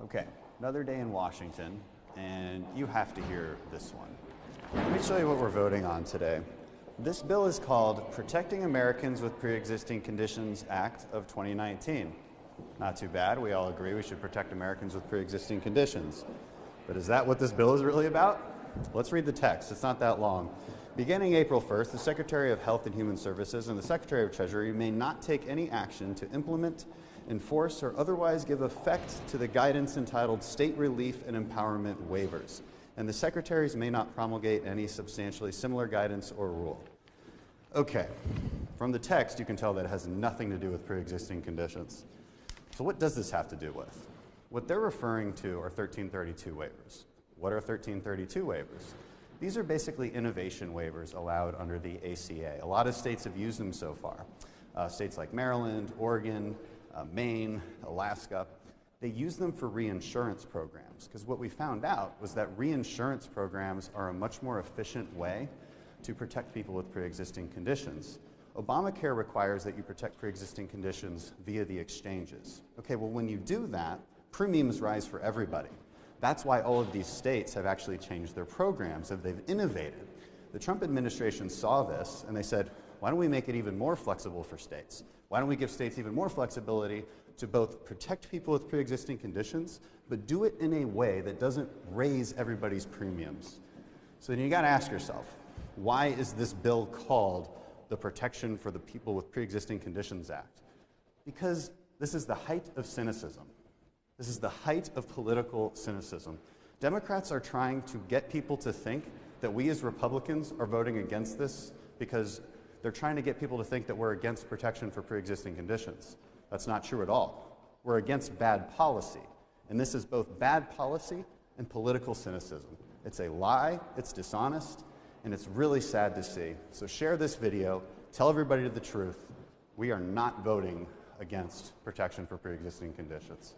Okay, another day in Washington, and you have to hear this one. Let me show you what we're voting on today. This bill is called Protecting Americans with Preexisting Conditions Act of 2019. Not too bad. We all agree we should protect Americans with preexisting conditions. But is that what this bill is really about? Let's read the text. It's not that long. Beginning April 1st, the Secretary of Health and Human Services and the Secretary of Treasury may not take any action to implement, enforce, or otherwise give effect to the guidance entitled State Relief and Empowerment Waivers, and the secretaries may not promulgate any substantially similar guidance or rule. Okay, from the text you can tell that it has nothing to do with pre-existing conditions. So what does this have to do with? What they're referring to are 1332 waivers. What are 1332 waivers? These are basically innovation waivers allowed under the ACA. A lot of states have used them so far. States like Maryland, Oregon, Maine, Alaska, they use them for reinsurance programs, because what we found out was that reinsurance programs are a much more efficient way to protect people with pre-existing conditions. Obamacare requires that you protect pre-existing conditions via the exchanges. Okay, well when you do that, premiums rise for everybody. That's why all of these states have actually changed their programs, and they've innovated. The Trump administration saw this and they said, why don't we make it even more flexible for states? Why don't we give states even more flexibility to both protect people with pre-existing conditions, but do it in a way that doesn't raise everybody's premiums? So then you gotta ask yourself, why is this bill called the Protection for the People with Pre-Existing Conditions Act? Because this is the height of cynicism. This is the height of political cynicism. Democrats are trying to get people to think that we as Republicans are voting against this because they're trying to get people to think that we're against protection for pre-existing conditions. That's not true at all. We're against bad policy. And this is both bad policy and political cynicism. It's a lie, it's dishonest, and it's really sad to see. So share this video, tell everybody the truth. We are not voting against protection for pre-existing conditions.